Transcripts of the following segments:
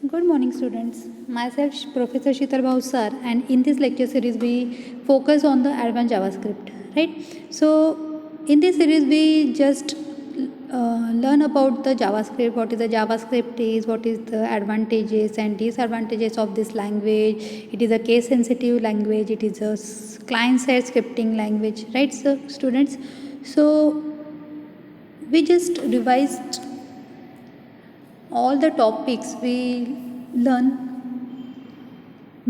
Good morning, students. Myself, Professor Sheetal Bhausar, and in this lecture series, we focus on the advanced JavaScript, right? So, in this series, we just learn about the JavaScript, what is the JavaScript is, what is the advantages and disadvantages of this language. It is a case-sensitive language. It is a client-side scripting language, right? So, students, so we just revised all the topics we learn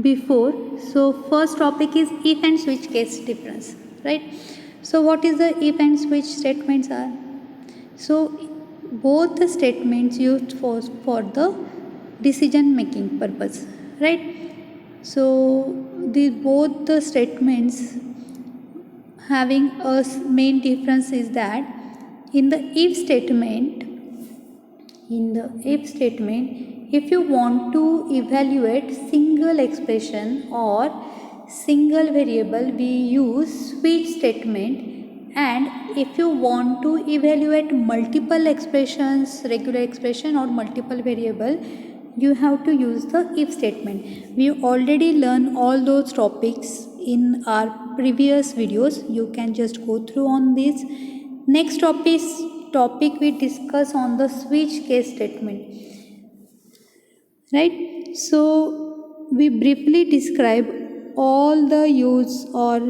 before. So first topic is if and switch case difference, right? So what is the if and switch statements are? So both the statements used for the decision making purpose, right? So the both the statements having a main difference is that in the if statement, if you want to evaluate single expression or single variable, we use switch statement, and if you want to evaluate multiple expressions, regular expression or multiple variable, you have to use the if statement. We already learned all those topics in our previous videos. You can just go through on this. Next topic we discuss on the switch case statement, right? So we briefly describe all the use of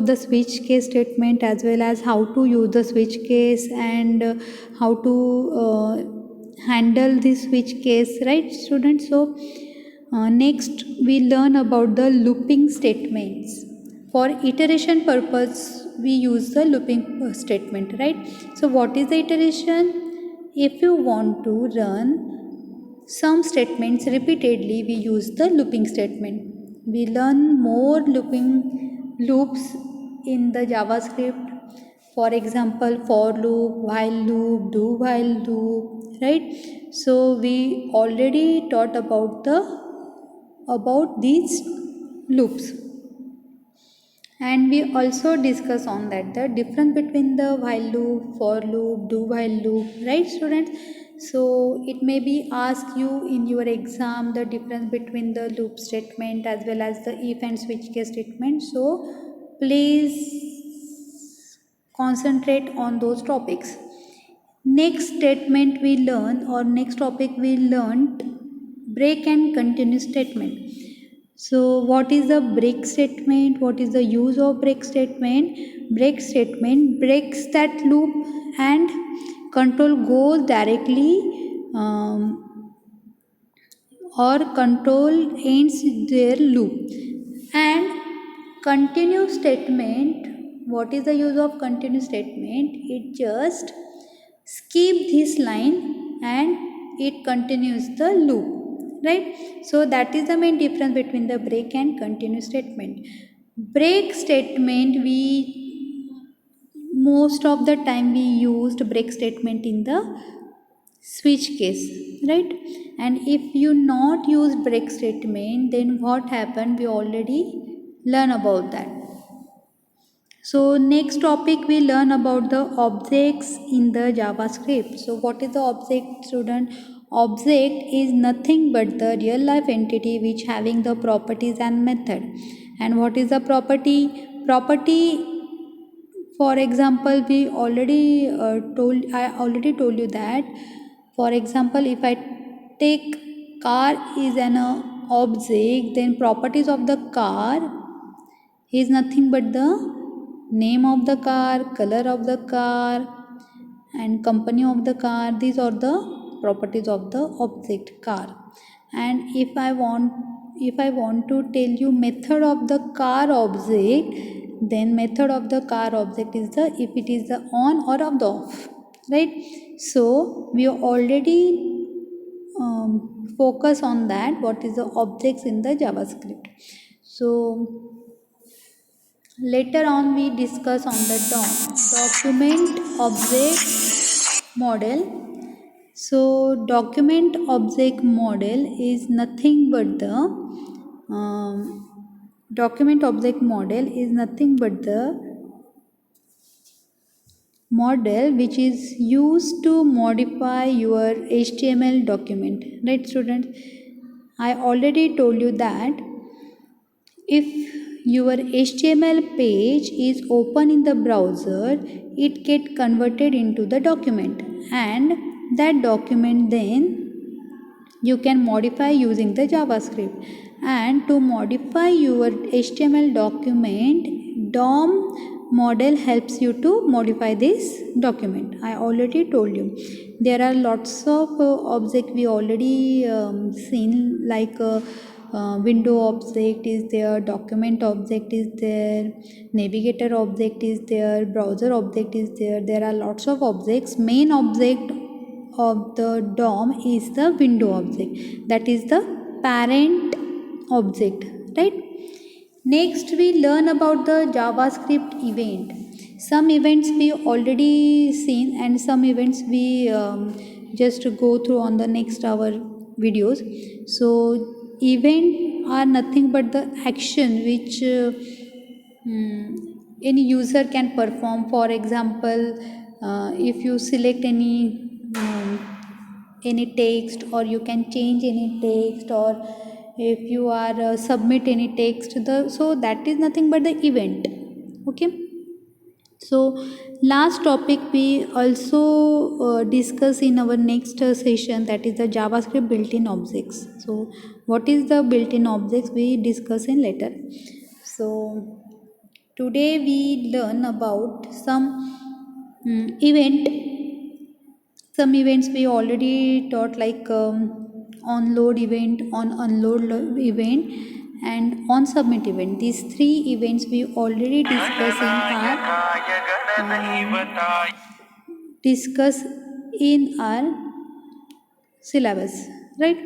the switch case statement, as well as how to use the switch case and how to handle this switch case, right, students? So next we learn about the looping statements. For iteration purpose, we use the looping statement, right? So what is the iteration? If you want to run some statements repeatedly, we use the looping statement. We learn more looping loops in the JavaScript. For example, for loop, while loop, do while loop, right? So we already taught about these loops, and we also discuss on that the difference between the while loop, for loop, do while loop, right, students? So it may be ask you in your exam the difference between the loop statement as well as the if and switch case statement. So please concentrate on those topics. Next statement we learn, or next topic we learned, break and continue statement. So what is the break statement? What is the use of break statement? Break statement breaks that loop, and control goes directly, or control ends their loop. And continue statement, what is the use of continue statement? It just skip this line and it continues the loop, right? So that is the main difference between the break and continue statement. Break statement, we most of the time we used break statement in the switch case, right? And if you not use break statement, then what happened, we already learn about that. So next topic we learn about the objects in the JavaScript. So what is the object, student? Object is nothing but the real life entity which having the properties and method. And what is the property? Property, for example, I already told you that, for example, if I take car is an object, then properties of the car is nothing but the name of the car, color of the car, and company of the car. These are the properties of the object car. And if I want to tell you method of the car object, then method of the car object is the if it is the on or of the off, right? So we already focus on that, what is the objects in the JavaScript. So later on we discuss on the document object model. So document object model is nothing but the document object model is nothing but the model which is used to modify your HTML document, right students? I already told you that if your HTML page is open in the browser, it get converted into the document, and that document then you can modify using the JavaScript. And to modify your HTML document, DOM model helps you to modify this document. I already told you there are lots of objects we already seen, like window object is there, document object is there, navigator object is there, browser object is there. There are lots of objects. Main object of the DOM is the window object, that is the parent object, right? Next we learn about the JavaScript event. Some events we already seen and some events we just go through on the next hour videos. So event are nothing but the action which any user can perform. For example, if you select any text, or you can change any text, or if you are submit any text, so that is nothing but the event. Okay, so last topic we also discuss in our next session, that is the JavaScript built-in objects. So what is the built-in objects we discuss in later. So today we learn about some some events we already taught, like on load event, on unload event, and on submit event. These three events we already discuss in our syllabus, right?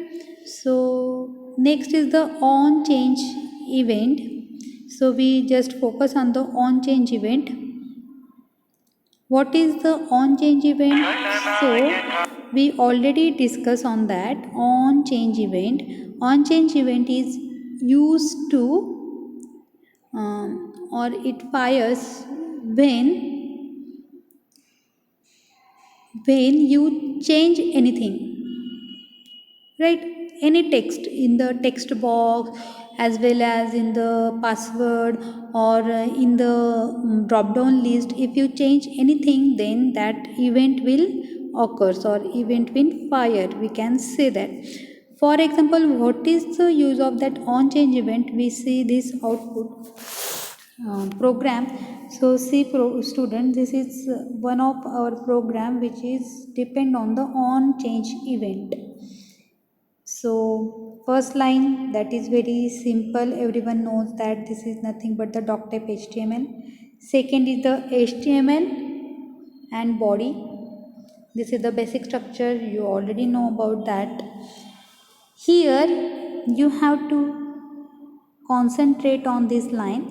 So next is the on change event. So we just focus on the on change event. What is the on change event? So we already discussed on that. On change event, on change event is used to or it fires when you change anything, right? Any text in the text box, as well as in the password, or in the drop down list. If you change anything, then that event will occurs, or event will fire, we can say that. For example, what is the use of that on change event? We see this output program. So see student, this is one of our program which is depend on the on change event. So first line, that is very simple, everyone knows that this is nothing but the doc type HTML. Second is the HTML and body. This is the basic structure, you already know about that. Here you have to concentrate on this line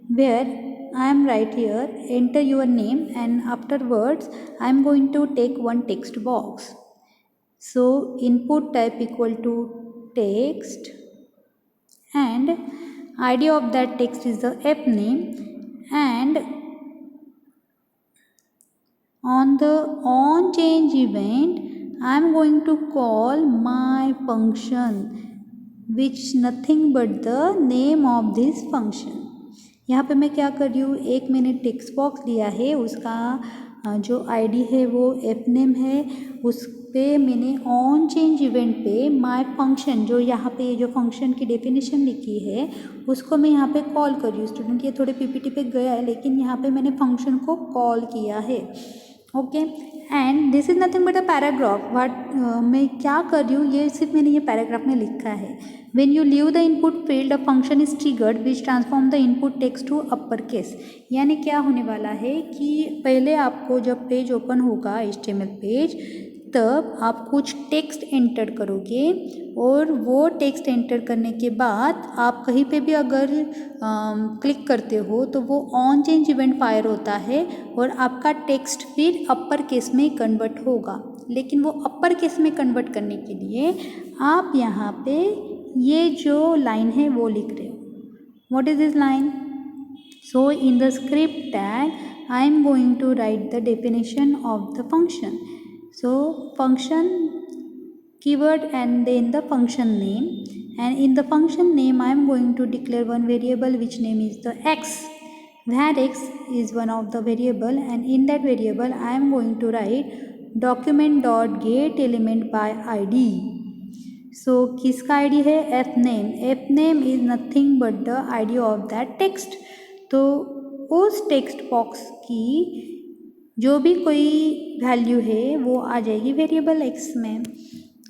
where I am right here, enter your name, and afterwards I am going to take one text box. So input type equal to text, and ID of that text is the app name, and on the on change event I am going to call my function, which nothing but the name of this function. यहाँ पे मैं क्या कर रही हूँ, एक मैंने text box लिया है, उसका जो आईडी है वो एप नेम है, उस पे मैंने ऑन चेंज इवेंट पे माय फंक्शन, जो यहाँ पे जो फंक्शन की डेफिनेशन लिखी है उसको मैं यहाँ पे कॉल कर रही हूँ। स्टूडेंट ये थोड़े पीपीटी पे गया है, लेकिन यहाँ पे मैंने फंक्शन को कॉल किया है। Okay, and this is nothing but a paragraph. What मैं क्या कर रही हूँ, ये सिर्फ मैंने ये पैराग्राफ में लिखा है। When you leave the input field, a function is triggered which transform the input text to upper case। यानी क्या होने वाला है कि पहले आपको जब पेज ओपन होगा HTML पेज, तब आप कुछ टेक्स्ट एंटर करोगे, और वो टेक्स्ट एंटर करने के बाद आप कहीं पे भी अगर क्लिक करते हो तो वो ऑन चेंज इवेंट फायर होता है, और आपका टेक्स्ट फिर अपर केस में कन्वर्ट होगा। लेकिन वो अपर केस में कन्वर्ट करने के लिए आप यहाँ पे ये जो लाइन है वो लिख रहे हो। What is this line? So in the script tag I am going to write the definition of the function. So function keyword and then the function name, and in the function name I am going to declare one variable which name is the x, where x is one of the variable, and in that variable I am going to write document dot get element by id. So किसका id है? f name. f name is nothing but the id of that text. तो उस text box की जो भी कोई value है वो आ जाएगी वेरिएबल x में,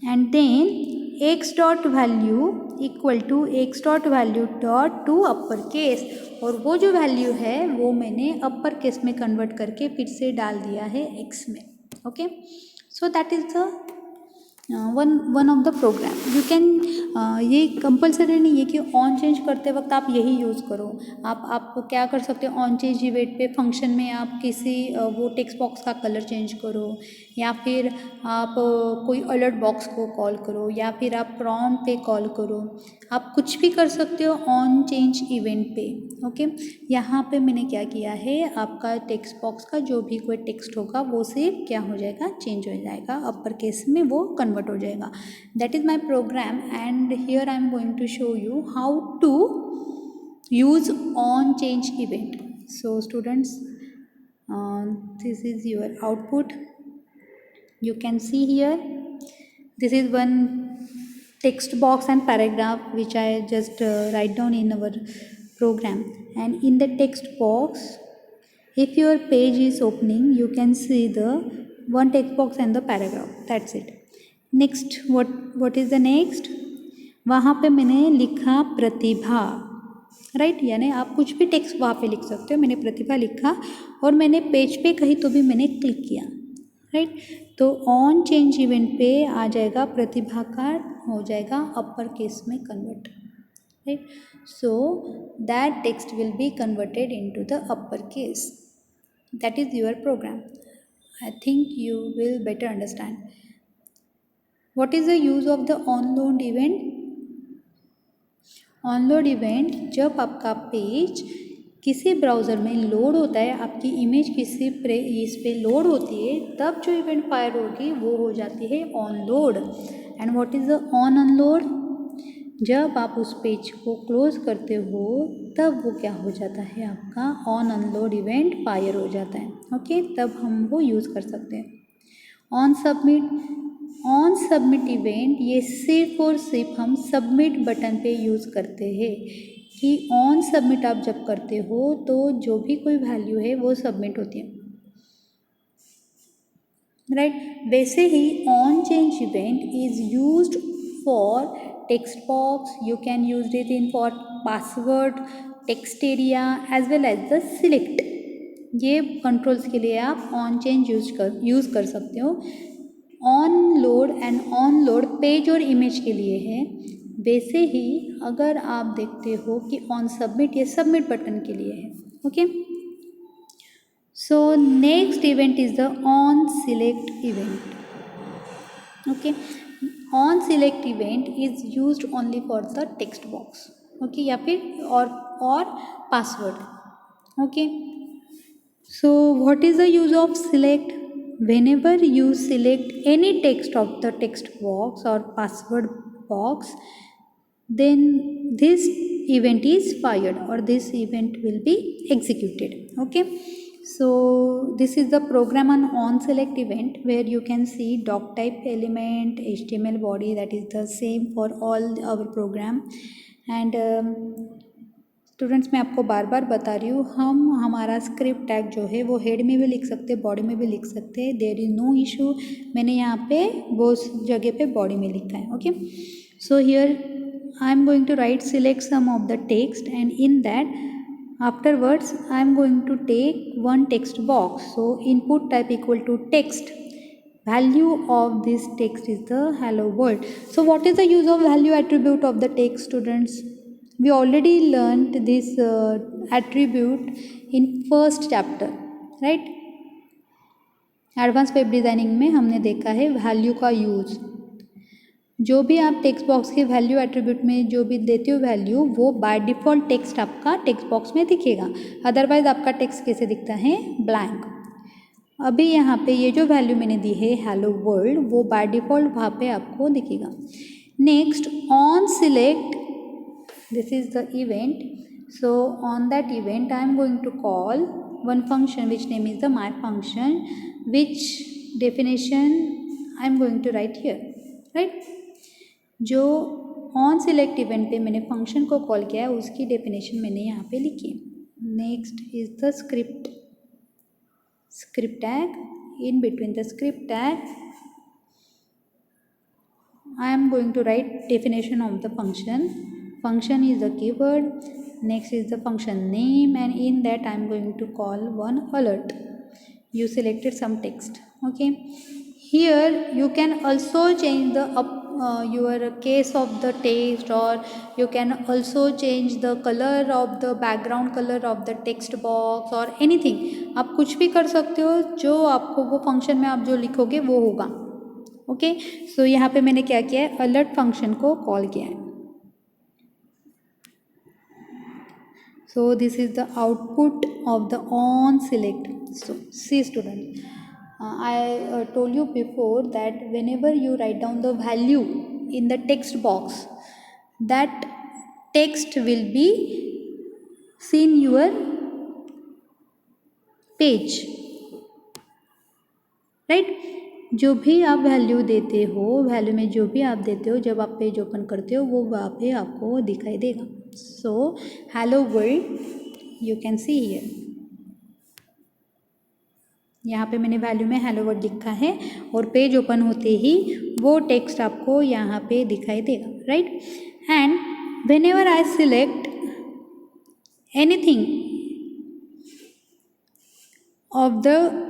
and then x dot value equal to x dot value dot to upper case, और वो जो वैल्यू है वो मैंने अपर केस में कन्वर्ट करके फिर से डाल दिया है x में. Okay, so that is the one of the program. You can ये कंपलसरी नहीं है कि ऑन चेंज करते वक्त आप यही यूज़ करो. आप क्या कर सकते हो, ऑन चेंज इवेंट पे फंक्शन में आप किसी वो टेक्स्ट बॉक्स का कलर चेंज करो, या फिर आप कोई अलर्ट बॉक्स को कॉल करो, या फिर आप प्रॉम्प्ट पे कॉल करो. आप कुछ भी कर सकते हो ऑन चेंज इवेंट पे. ओके, यहाँ पे मैंने क्या किया है, आपका टेक्स्ट बॉक्स का जो भी कोई टेक्स्ट होगा वो सिर्फ क्या हो जाएगा, चेंज हो जाएगा, अपर केस में वो कन्वर्ट हो जाएगा. That is my program, and here I am going to show you how to use on change event. So students, this is your output. You can see here, this is one text box and paragraph which I just write down in our program, and in the text box, if your page is opening, you can see the one text box and the paragraph. That's it. Next, what is the next? वहाँ पे मैंने लिखा प्रतिभा, right, यानी आप कुछ भी text वहाँ पे लिख सकते हो. मैंने प्रतिभा लिखा और मैंने पेज पे कहीं तो भी मैंने क्लिक किया, राइट. तो ऑन चेंज इवेंट पे आ जाएगा, प्रतिभा का हो जाएगा अपर केस में convert, right. So that text will be converted into the upper case. That is your program. I think you will better understand. What is the use of the onload event? Onload event, जब आपका page किसी browser में load होता है, आपकी image किसी इस पे लोड होती है, तब जो इवेंट फायर होगी वो हो जाती है onload. And what is the on unload? जब आप उस पेज को क्लोज करते हो तब वो क्या हो जाता है, आपका ऑन अनलोड इवेंट फायर हो जाता है. ओके, तब हम वो यूज़ कर सकते हैं. ऑन सबमिट इवेंट, ये सिर्फ और सिर्फ हम सबमिट बटन पे यूज़ करते हैं कि ऑन सबमिट आप जब करते हो तो जो भी कोई वैल्यू है वो सबमिट होती है, राइट. वैसे ही on change event is used for text box. You can use it in for password, text area as well as the select. ये कंट्रोल्स के लिए आप ऑन चेंज यूज़ कर सकते हो. On load and on load page और image के लिए है. वैसे ही अगर आप देखते हो कि ऑन सबमिट, ये सबमिट बटन के लिए है. Okay, so next event is the on select event. Okay, on select event is used only for the text box. Okay, या फिर और password. Okay, so what is the use of select? Whenever you select any text of the text box or password box, then this event is fired or this event will be executed. Okay, so this is the program on select event, where you can see doc type element, HTML body, that is the same for all our program. And students, मैं आपको बार बार बता रही हूँ, हम हमारा script tag जो है वो हेड में भी लिख सकते हैं, बॉडी में भी लिख सकते हैं. There is no issue. मैंने यहाँ पे वो जगह पे बॉडी में लिखा है. Okay, so here I am going to write select some of the text, and in that afterwards I am going to take one text box. So input type equal to text. value of this text is the hello world. So what is the use of value attribute of the text, students? We already learned this attribute in first chapter, right? Advance web designing में हमने देखा है value का use. जो भी आप text box के value attribute में जो भी देते हो वैल्यू, वो बाय डिफ़ॉल्ट टेक्स्ट आपका टेक्स्ट बॉक्स में दिखेगा. अदरवाइज आपका टेक्स्ट कैसे दिखता है? ब्लैंक। अभी यहाँ पे ये जो वैल्यू मैंने दी है हेलो वर्ल्ड, वो बाय डिफ़ॉल्ट वहाँ पे आपको दिखेगा। Next on select, this is the event. So on that event I am going to call one function which name is the my function, which definition I am going to write here, right? जो on select event पे मैंने function को call किया है उसकी definition मैंने यहाँ पे लिखी है। Next is the script tag. In between the script tag I am going to write definition of the function. Function is the keyword. Next is the function name, and in that I am going to call one alert. You selected some text. Okay. Here you can also change the your case of the text, or you can also change the color of the background color of the text box or anything. आप कुछ भी कर सकते हो, जो आपको वो function में आप जो लिखोगे वो होगा। ओके सो यहाँ पे मैंने क्या किया है, अलर्ट फंक्शन को कॉल किया है। So this is the output of the on select. So see student, I told you before that whenever you write down the value in the text box, that text will be seen your page, right? जो भी आप value देते हो, value में जो भी आप देते हो, जब आप पेज ओपन करते हो वो वहाँ पे आपको दिखाई देगा। So hello world you can see here, यहाँ पे मैंने वैल्यू में हेलो वर्ल्ड लिखा है और पेज ओपन होते ही वो टेक्स्ट आपको यहाँ पे दिखाई देगा, right? And when ever I select anything of the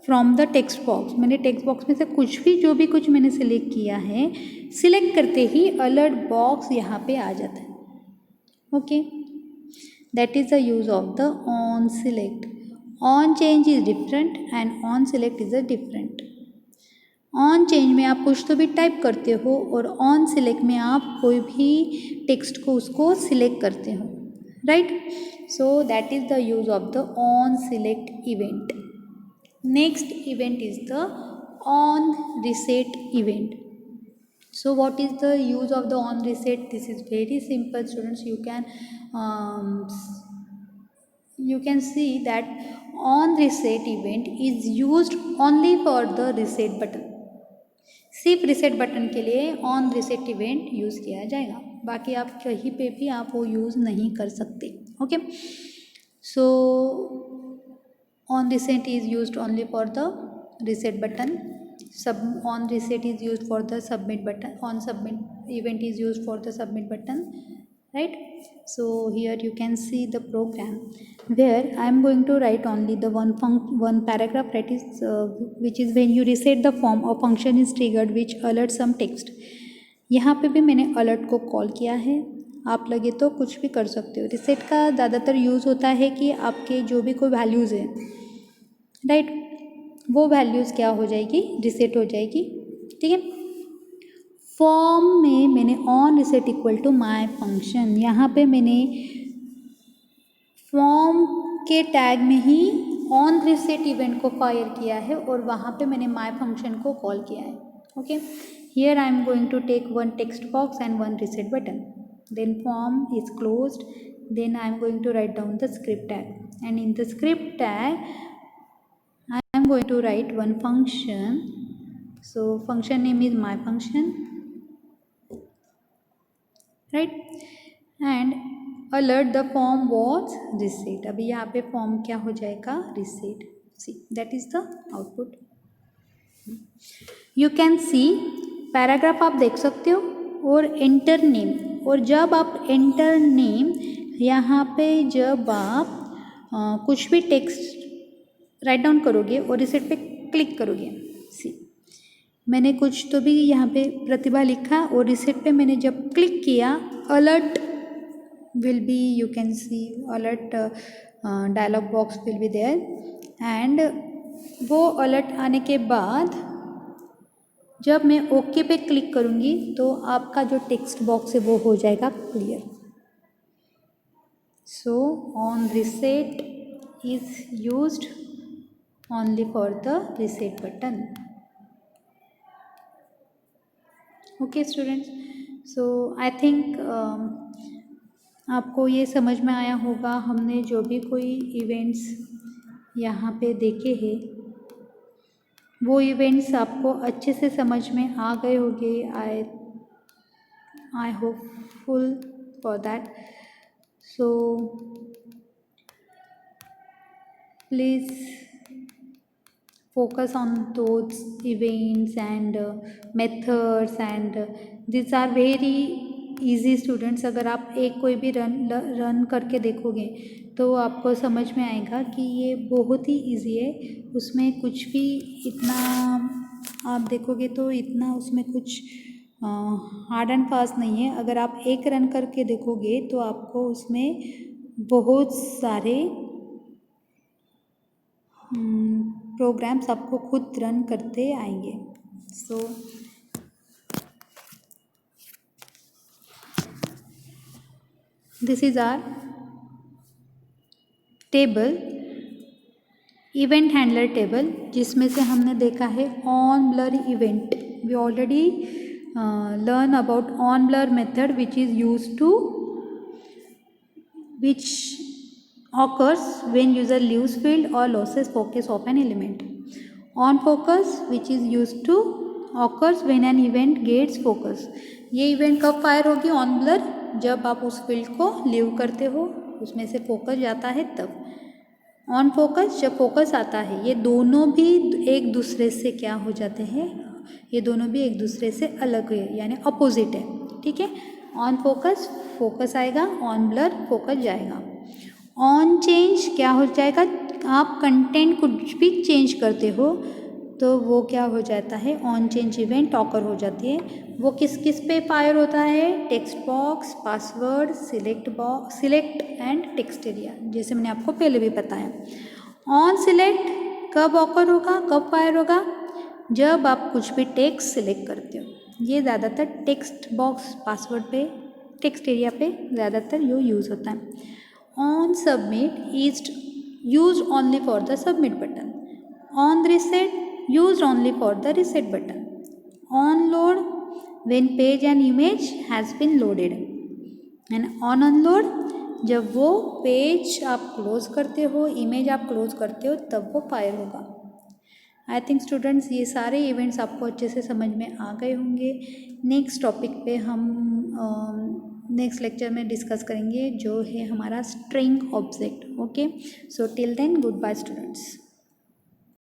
from the text box, मैंने टेक्स्ट बॉक्स में से कुछ भी जो भी कुछ मैंने सिलेक्ट किया है, सिलेक्ट करते ही अलर्ट बॉक्स यहाँ पे आ जाता है। Okay, that is the use of the on select. On change is different and on select is a different. On change में आप कुछ तो भी टाइप करते हो और ऑन सिलेक्ट में आप कोई भी टेक्स्ट को उसको सिलेक्ट करते हो, right? So that is the use of the on select event. Next event is the on reset event. So what is the use of the on reset? This is very simple, students. You can see that on reset event is used only for the reset button. सिर्फ reset button के लिए on reset event use किया जाएगा, बाकी आप कहीं पे भी आप वो यूज़ नहीं कर सकते। Okay, so on reset is used only for the reset button. On reset is used for the submit button. On submit event is used for the submit button, right? So here you can see the program where I am going to write only the one paragraph, that is which is when you reset the form, a function is triggered which alerts some text. यहाँ पे भी मैंने alert को call किया है, आप लगे तो कुछ भी कर सकते हो। रिसेट का ज़्यादातर यूज़ होता है कि आपके जो भी कोई वैल्यूज़ है, राइट, वो वैल्यूज़ क्या हो जाएगी, रिसेट हो जाएगी, ठीक है। फॉर्म में मैंने on reset equal to my function, यहाँ पे मैंने फॉर्म के टैग में ही ऑन रिसेट इवेंट को फायर किया है और वहाँ पे मैंने माई फंक्शन को कॉल किया है। Okay, here I am going to take one text box and one reset button, then form is closed, then I am going to write down the script tag, and in the script tag I am going to write one function. So function name is my function, right? And alert the form was reset. अभी यहाँ पे form क्या हो जाएगा, reset. See, that is the output. You can see paragraph आप देख सकते हो और एंटर नेम, और जब आप एंटर नेम यहाँ पे जब आप कुछ भी टेक्स्ट राइट डाउन करोगे और रिसेट पे क्लिक करोगे, सी मैंने कुछ तो भी यहाँ पे प्रतिभा लिखा और रिसेट पे मैंने जब क्लिक किया, alert will be, you can see alert dialog box will be there, and वो अलर्ट आने के बाद जब मैं ओके पे क्लिक करूँगी तो आपका जो टेक्स्ट बॉक्स है वो हो जाएगा clear. So on reset is used only for the reset button. Okay students, so I think आपको ये समझ में आया होगा। हमने जो भी कोई इवेंट्स यहाँ पे देखे हैं वो इवेंट्स आपको अच्छे से समझ में आ गए होंगे। I hopeful for that. So please focus on those events and methods, and these are very easy students। अगर आप एक कोई भी रन करके देखोगे तो आपको समझ में आएगा कि ये बहुत ही इजी है। उसमें कुछ भी इतना आप देखोगे तो इतना उसमें कुछ हार्ड एंड फास्ट नहीं है। अगर आप एक रन करके देखोगे तो आपको उसमें बहुत सारे प्रोग्राम्स आपको खुद रन करते आएंगे। So this is our table, event handler table, जिसमें से हमने देखा है on blur event. We already learn about on blur method which is use to which occurs when user leaves field or loses focus of an element. On focus which is used to occurs when an event gets focus. ये event कब fire होगी on blur? जब आप उस field को leave करते हो, उसमें से फोकस जाता है तब। ऑन फोकस जब फोकस आता है। ये दोनों भी एक दूसरे से क्या हो जाते हैं, ये दोनों भी एक दूसरे से अलग है, यानी अपोजिट है। ठीक है, ऑन फोकस फोकस आएगा, ऑन ब्लर फोकस जाएगा। ऑन चेंज क्या हो जाएगा, आप कंटेंट कुछ भी चेंज करते हो तो वो क्या हो जाता है, ऑन चेंज इवेंट ऑकर हो जाती है। वो किस किस पे फायर होता है, text box, password, select and text area, जैसे मैंने आपको पहले भी बताया। ऑन सिलेक्ट कब ऑकर होगा, कब फायर होगा, जब आप कुछ भी टेक्स्ट सिलेक्ट करते हो। ये ज़्यादातर टेक्स्ट बॉक्स, पासवर्ड पे, टेक्स्ट एरिया पे ज़्यादातर ये यूज़ होता है। On submit is use only for the submit button. On reset use only for the reset button. On load when page and image has been loaded. And on unload जब वो page आप close करते हो, image आप close करते हो, तब वो फायर होगा। आई थिंक स्टूडेंट्स ये सारे इवेंट्स आपको अच्छे से समझ में आ गए होंगे। नेक्स्ट टॉपिक पे हम नेक्स्ट लेक्चर में डिस्कस करेंगे जो है हमारा string object. Okay, so till then goodbye students.